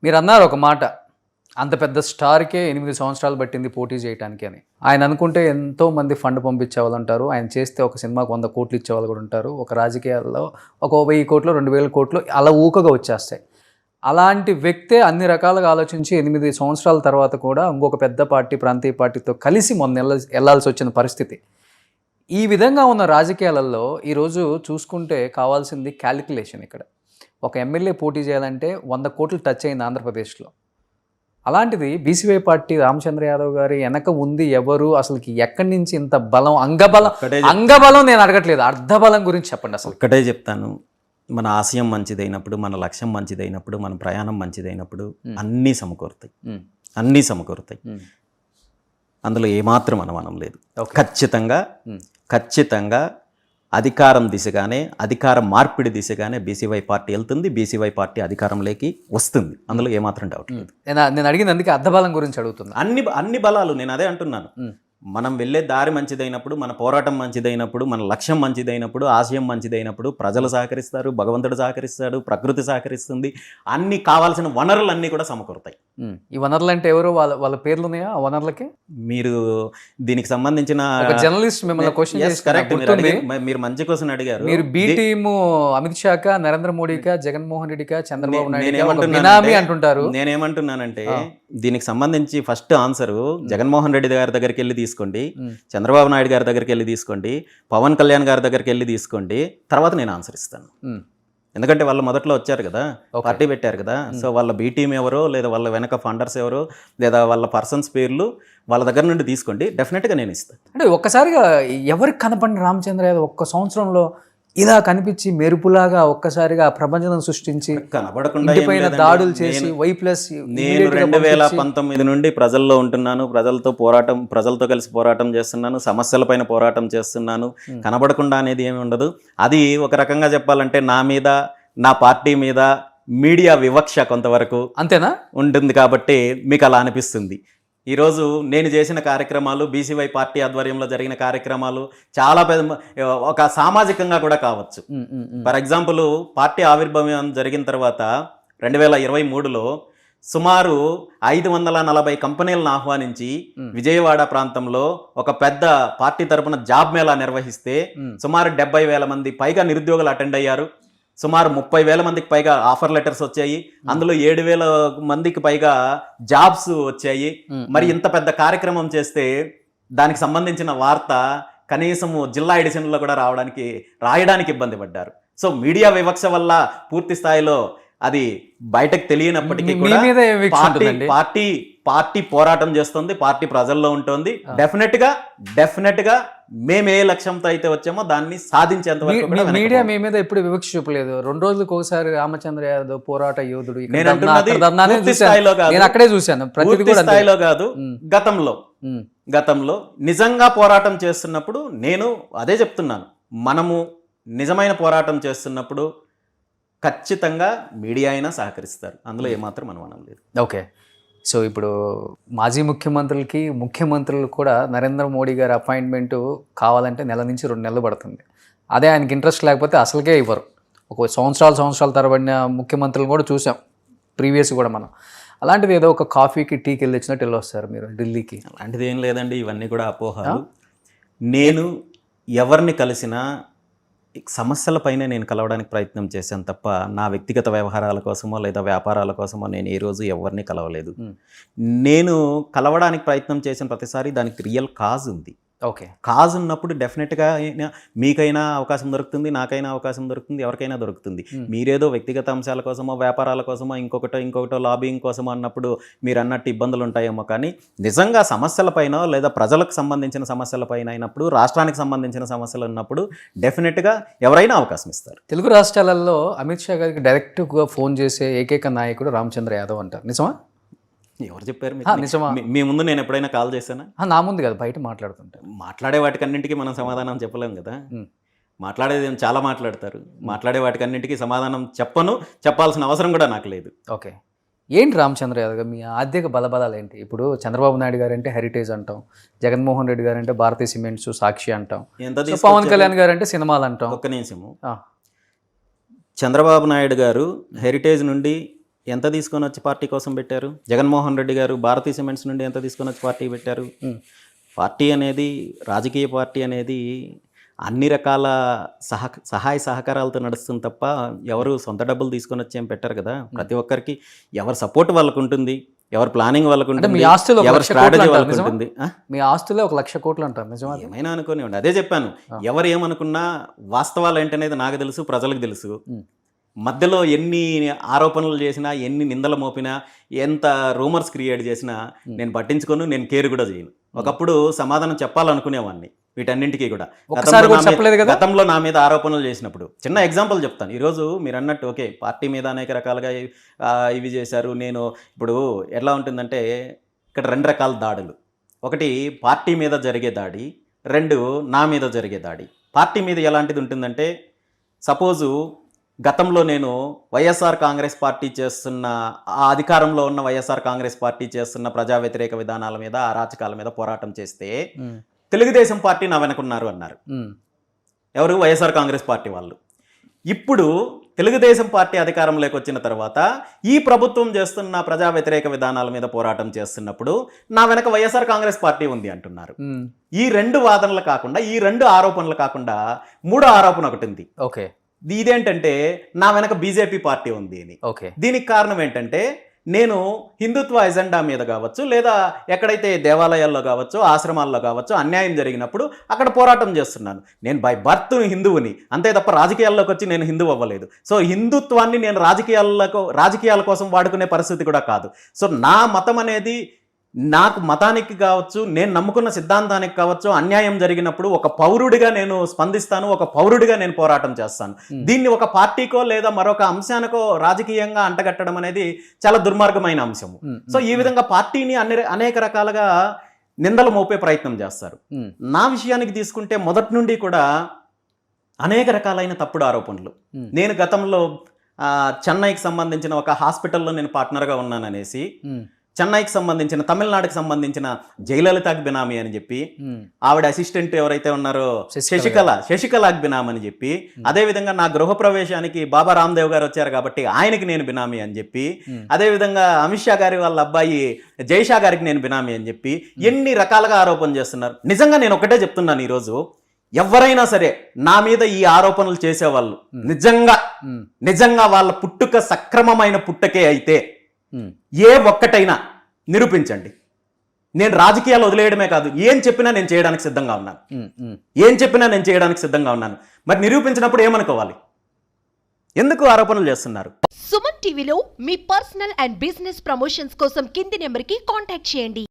మీరన్నారు ఒక మాట, అంత పెద్ద స్టార్‌కే 8 సంవత్సరాలు పట్టింది పోటీ చేయటానికి అని. ఆయన అనుకుంటే ఎంతో మంది ఫండ్ పంపించేవాళ్ళుంటారు. ఆయన చేస్తే ఒక సినిమాకి 100 కోట్లు ఇచ్చేవాళ్ళు కూడా ఉంటారు. ఒక రాజకీయాల్లో ఒక 1000 కోట్లు, 2000 కోట్లు అలా ఊకగా వచ్చేస్తాయి. అలాంటి వ్యక్తే అన్ని రకాలుగా ఆలోచించి 8 సంవత్సరాల తర్వాత కూడా ఇంకొక పెద్ద పార్టీ, ప్రాంతీయ పార్టీతో కలిసి మొన్న ఎళ్ళాల్సొచ్చిన పరిస్థితి. ఈ విధంగా ఉన్న రాజకీయాలలో ఈరోజు చూసుకుంటే కావాల్సింది క్యాలిక్యులేషన్ ఇక్కడ. ఒక ఎమ్మెల్యే పోటీ చేయాలంటే 100 కోట్లు టచ్ అయింది ఆంధ్రప్రదేశ్లో. అలాంటిది బీసీవై పార్టీ రామచంద్ర యాదవ్ గారి వెనక ఉంది ఎవరు, అసలుకి ఎక్కడి నుంచి ఇంత బలం, అంగబలం నేను అడగట్లేదు, అర్ధబలం గురించి చెప్పండి. అసలు ఒక్కటే చెప్తాను, మన ఆశయం మంచిదైనప్పుడు, మన లక్ష్యం మంచిదైనప్పుడు, మన ప్రయాణం మంచిదైనప్పుడు అన్నీ సమకూరుతాయి, అన్నీ సమకూరుతాయి. అందులో ఏమాత్రం అనుమానం లేదు. ఖచ్చితంగా అధికారం దిశగానే, అధికార మార్పిడి దిశగానే బీసీవై పార్టీ వెళ్తుంది, బీసీవై పార్టీ అధికారంలోకి వస్తుంది. అందులో ఏమాత్రం డౌట్ లేదు. నేను అడిగింది అందుకే అర్ధబలం గురించి అడుగుతున్నా. అన్ని బలాలు నేను అదే అంటున్నాను. మనం వెళ్ళే దారి మంచిదైనప్పుడు, మన పోరాటం మంచిదైనప్పుడు, మన లక్ష్యం మంచిదైనప్పుడు, ఆశయం మంచిదైనప్పుడు ప్రజలు సహకరిస్తారు, భగవంతుడు సహకరిస్తాడు, ప్రకృతి సహకరిస్తుంది. అన్ని కావాల్సిన వనరులు అన్నీ కూడా సమకూరుతాయి. ఈ వనరులు అంటే ఎవరు, వాళ్ళ పేర్లు ఉన్నాయా ఆ వనరులకి? మీరు దీనికి సంబంధించిన జర్నలిస్ట్ మిమ్మల్ని క్వశ్చన్ చేసి కరెక్ట్, మీరు మంచి క్వశ్చన్ అడిగారు. మీరు బి టీము అమిత్ షాకా, నరేంద్ర మోడీకా, జగన్మోహన్ రెడ్డికా, చంద్రబాబు నాయుడు అంటుంటారు. నేనేమంటున్నానంటే దీనికి సంబంధించి ఫస్ట్ ఆన్సర్ జగన్మోహన్ రెడ్డి గారి దగ్గరికి వెళ్ళి తీసుకోండి, చంద్రబాబు నాయుడు గారి దగ్గరికి వెళ్ళి తీసుకోండి, పవన్ కళ్యాణ్ గారి దగ్గరికి వెళ్ళి తీసుకోండి, తర్వాత నేను ఆన్సర్ ఇస్తాను. ఎందుకంటే వాళ్ళు మొదట్లో వచ్చారు కదా, పార్టీ పెట్టారు కదా, సో వాళ్ళ బీ టీమ్ ఎవరో, లేదా వాళ్ళ వెనక ఫండర్స్ ఎవరో, లేదా వాళ్ళ పర్సన్స్ పేర్లు వాళ్ళ దగ్గర నుండి తీసుకోండి, డెఫినెట్గా నేను ఇస్తాను. అంటే ఒక్కసారిగా ఎవరికి కనపడిన రామచంద్ర యాదవ్ ఒక్క సంవత్సరంలో ఇలా కనిపించి మెరుపులాగా ఒక్కసారిగా ప్రపంచం సృష్టించి కనబడకుండా దాడులు చేసి నేను 2019 నుండి ప్రజల్లో ఉంటున్నాను, ప్రజలతో కలిసి పోరాటం చేస్తున్నాను, సమస్యలపైన పోరాటం చేస్తున్నాను. కనబడకుండా అనేది ఏమి ఉండదు. అది ఒక రకంగా చెప్పాలంటే నా మీద, నా పార్టీ మీద మీడియా వివక్ష కొంతవరకు అంతేనా ఉంటుంది కాబట్టి మీకు అలా అనిపిస్తుంది. ఈరోజు నేను చేసిన కార్యక్రమాలు, బీసీవై పార్టీ ఆధ్వర్యంలో జరిగిన కార్యక్రమాలు చాలా పెద్ద ఒక సామాజికంగా కూడా కావచ్చు. ఫర్ ఎగ్జాంపుల్, పార్టీ ఆవిర్భావం జరిగిన తర్వాత 2023లో సుమారు 540 కంపెనీలను ఆహ్వానించి విజయవాడ ప్రాంతంలో ఒక పెద్ద పార్టీ తరపున జాబ్ మేళా నిర్వహిస్తే సుమారు 70,000 మంది పైగా నిరుద్యోగులు అటెండ్ అయ్యారు. సుమారు 30,000 మందికి పైగా ఆఫర్ లెటర్స్ వచ్చాయి. అందులో 7,000 మందికి పైగా జాబ్స్ వచ్చాయి. మరి ఇంత పెద్ద కార్యక్రమం చేస్తే దానికి సంబంధించిన వార్త కనీసము జిల్లా ఎడిషన్లో కూడా రాయడానికి ఇబ్బంది పడ్డారు. సో మీడియా వివక్ష వల్ల పూర్తి స్థాయిలో అది బయటకు తెలియనప్పటికీ కూడా పార్టీ పోరాటం చేస్తుంది, పార్టీ ప్రజల్లో ఉంటుంది. డెఫినెట్ గా మేము ఏ లక్ష్యంతో అయితే వచ్చామో దాన్ని సాధించేంత వరకు మీడియా మీ మీద ఎప్పుడు వివక్ష చూపలేదు. 2 రోజులకు ఒకసారి రామచంద్ర యాదవ్ పోరాట యోధుడు, అక్కడే చూశాను. పూర్తి స్థాయిలో కాదు, గతంలో నిజంగా పోరాటం చేస్తున్నప్పుడు నేను అదే చెప్తున్నాను. మనము నిజమైన పోరాటం చేస్తున్నప్పుడు ఖచ్చితంగా మీడియా అయినా సహకరిస్తారు, అందులో ఏమాత్రం అనుమానం లేదు. ఓకే, సో ఇప్పుడు మాజీ ముఖ్యమంత్రులు కూడా నరేంద్ర మోడీ గారి అపాయింట్మెంట్ కావాలంటే నెల నుంచి 2 నెలలు పడుతుంది. అదే ఆయనకి ఇంట్రెస్ట్ లేకపోతే అసలుకే ఇవ్వరు. ఒక సంవత్సరాలు తరబడిన ముఖ్యమంత్రులు కూడా చూసాం ప్రీవియస్ కూడా మనం. అలాంటిది ఏదో ఒక కాఫీకి టీకి వెళ్ళి వచ్చినట్టు వెళ్ళొస్తారు మీరు ఢిల్లీకి. అలాంటిది ఏం లేదండి, ఇవన్నీ కూడా అపోహలు. నేను ఎవరిని కలిసినా సమస్యలపైనే నేను కలవడానికి ప్రయత్నం చేశాను తప్ప నా వ్యక్తిగత వ్యవహారాల కోసమో లేదా వ్యాపారాల కోసమో నేను ఏ రోజు ఎవరిని కలవలేదు. నేను కలవడానికి ప్రయత్నం చేసిన ప్రతిసారి దానికి రియల్ కాజ్ ఉంది. ఓకే, కాజ్ ఉన్నప్పుడు డెఫినెట్గా మీకైనా అవకాశం దొరుకుతుంది, నాకైనా అవకాశం దొరుకుతుంది, ఎవరికైనా దొరుకుతుంది. మీరేదో వ్యక్తిగత అంశాల కోసమో, వ్యాపారాల కోసమో, ఇంకొకటో లాబింగ్ కోసమో అన్నప్పుడు మీరు అన్నట్టు ఇబ్బందులు ఉంటాయేమో. కానీ నిజంగా సమస్యలపైన లేదా ప్రజలకు సంబంధించిన సమస్యలపైన అయినప్పుడు, రాష్ట్రానికి సంబంధించిన సమస్యలు ఉన్నప్పుడు డెఫినెట్గా ఎవరైనా అవకాశం ఇస్తారు. తెలుగు రాష్ట్రాలలో అమిత్ షా గారికి డైరెక్ట్గా ఫోన్ చేసే ఏకైక నాయకుడు రామచంద్ర యాదవ్ అంటారు. నిజమా? ఎవరు చెప్పారు? నిజమా? మీ ముందు నేను ఎప్పుడైనా కాల్ చేశానా? నా ముందు కదా, బయట మాట్లాడుతుంటారు. మాట్లాడే వాటికన్నింటికి మనం సమాధానం చెప్పలేం కదా. మాట్లాడేది చాలా మాట్లాడతారు. మాట్లాడే వాటికన్నింటికి సమాధానం చెప్పాల్సిన అవసరం కూడా నాకు లేదు. ఓకే, ఏంటి రామచంద్ర యాదవ్ గారు మీ ఆర్థిక బలబలాలు ఏంటి? ఇప్పుడు చంద్రబాబు నాయుడు గారు అంటే హెరిటేజ్ అంటాం, జగన్మోహన్ రెడ్డి గారు అంటే భారతీయ సిమెంట్స్, సాక్షి అంటాం, పవన్ కళ్యాణ్ గారు అంటే సినిమాలు అంటాం. ఒక్క నిమిషము. చంద్రబాబు నాయుడు గారు హెరిటేజ్ నుండి ఎంత తీసుకొని వచ్చి పార్టీ కోసం పెట్టారు? జగన్మోహన్ రెడ్డి గారు భారతీయ సిమెంట్స్ నుండి ఎంత తీసుకొని వచ్చి పార్టీ పెట్టారు? పార్టీ అనేది, రాజకీయ పార్టీ అనేది అన్ని రకాల సహాయ సహకారాలతో నడుస్తుంది తప్ప ఎవరు సొంత డబ్బులు తీసుకొని వచ్చి ఏం పెట్టారు కదా. ప్రతి ఒక్కరికి ఎవరి సపోర్ట్ వాళ్ళకు ఉంటుంది, ఎవరి ప్లానింగ్ వాళ్ళకు ఉంటుంది, మీ ఆస్తులు ఎవరి స్ట్రాటజీ వాళ్ళకు ఉంటుంది. మీ ఆస్తులే 1,00,000 కోట్లు అంటారు, నిజమా? ఏమైనా అనుకోనివ్వండి, అదే చెప్పాను. ఎవరు ఏమనుకున్నా వాస్తవాలు ఏంటనేది నాకు తెలుసు, ప్రజలకు తెలుసు. మధ్యలో ఎన్ని ఆరోపణలు చేసినా, ఎన్ని నిందలు మోపినా, ఎంత రూమర్స్ క్రియేట్ చేసినా నేను పట్టించుకోను, నేను కేర్ కూడా చేయను. ఒకప్పుడు సమాధానం చెప్పాలనుకునేవాడిని వీటన్నింటికీ కూడా. గతంలో నా మీద ఆరోపణలు చేసినప్పుడు చిన్న ఎగ్జాంపుల్ చెప్తాను. ఈరోజు మీరు అన్నట్టు ఓకే, పార్టీ మీద అనేక రకాలుగా ఇవి చేశారు. నేను ఇప్పుడు ఎలా ఉంటుందంటే, ఇక్కడ 2 రకాల దాడులు. ఒకటి పార్టీ మీద జరిగే దాడి, 2 నా మీద జరిగే దాడి. పార్టీ మీద ఎలాంటిది ఉంటుందంటే, సపోజు గతంలో నేను వైఎస్ఆర్ కాంగ్రెస్ పార్టీ చేస్తున్న, ఆ అధికారంలో ఉన్న వైఎస్ఆర్ కాంగ్రెస్ పార్టీ చేస్తున్న ప్రజా వ్యతిరేక విధానాల మీద, అరాచకాల మీద పోరాటం చేస్తే తెలుగుదేశం పార్టీ నా వెనకున్నారు అన్నారు. ఎవరు? వైఎస్ఆర్ కాంగ్రెస్ పార్టీ వాళ్ళు. ఇప్పుడు తెలుగుదేశం పార్టీ అధికారంలోకి వచ్చిన తర్వాత ఈ ప్రభుత్వం చేస్తున్న ప్రజా వ్యతిరేక విధానాల మీద పోరాటం చేస్తున్నప్పుడు నా వెనక వైఎస్ఆర్ కాంగ్రెస్ పార్టీ ఉంది అంటున్నారు. ఈ 2 వాదనలు కాకుండా, ఈ 2 ఆరోపణలు కాకుండా 3వ ఆరోపణ ఒకటి ఉంది. ఓకే, ఇదేంటంటే నా వెనక బీజేపీ పార్టీ ఉంది అని. దీనికి కారణం ఏంటంటే, నేను హిందుత్వ ఎజెండా మీద కావచ్చు, లేదా ఎక్కడైతే దేవాలయాల్లో కావచ్చు, ఆశ్రమాల్లో కావచ్చు అన్యాయం జరిగినప్పుడు అక్కడ పోరాటం చేస్తున్నాను. నేను బై బర్త్ హిందువుని, అంతే తప్ప రాజకీయాల్లోకి వచ్చి నేను హిందువు అవ్వలేదు. సో హిందుత్వాన్ని నేను రాజకీయాల కోసం వాడుకునే పరిస్థితి కూడా కాదు. సో నా మతం అనేది, నాకు మతానికి కావచ్చు, నేను నమ్ముకున్న సిద్ధాంతానికి కావచ్చు, అన్యాయం జరిగినప్పుడు ఒక పౌరుడిగా నేను స్పందిస్తాను, ఒక పౌరుడిగా నేను పోరాటం చేస్తాను. దీన్ని ఒక పార్టీకో లేదా మరొక అంశానికో రాజకీయంగా అంటగట్టడం అనేది చాలా దుర్మార్గమైన అంశము. సో ఈ విధంగా పార్టీని అనేక రకాలుగా నిందలు మోపే ప్రయత్నం చేస్తారు. నా విషయానికి తీసుకుంటే మొదటి నుండి కూడా అనేక రకాలైన తప్పుడు ఆరోపణలు. నేను గతంలో చెన్నైకి సంబంధించిన ఒక హాస్పిటల్లో నేను పార్ట్నర్గా ఉన్నాననేసి, చెన్నైకి సంబంధించిన, తమిళనాడుకి సంబంధించిన జయలలితకి బినామీ అని చెప్పి, ఆవిడ అసిస్టెంట్ ఎవరైతే ఉన్నారో శశికళకి బినామీ అని చెప్పి, అదేవిధంగా నా గృహప్రవేశానికి బాబా రామ్దేవ్ గారు వచ్చారు కాబట్టి ఆయనకి నేను బినామీ అని చెప్పి, అదేవిధంగా అమిత్ షా గారి వాళ్ళ అబ్బాయి జైషా గారికి నేను బినామీ అని చెప్పి ఎన్ని రకాలుగా ఆరోపణ చేస్తున్నారు. నిజంగా నేను ఒకటే చెప్తున్నాను, ఈరోజు ఎవరైనా సరే నా మీద ఈ ఆరోపణలు చేసేవాళ్ళు నిజంగా వాళ్ళ పుట్టుక సక్రమమైన పుట్టకే అయితే ఏ ఒక్కటైనా నిరూపించండి. నేను రాజకీయాలు వదిలేయడమే కాదు, ఏం చెప్పినా నేను చేయడానికి సిద్ధంగా ఉన్నాను. మరి నిరూపించినప్పుడు ఏమనుకోవాలి? ఎందుకు ఆరోపణలు చేస్తున్నారు? సుమన్ టీవీలో మీ పర్సనల్ అండ్ బిజినెస్ ప్రమోషన్స్ కోసం కింది నెంబర్కి కాంటాక్ట్ చేయండి.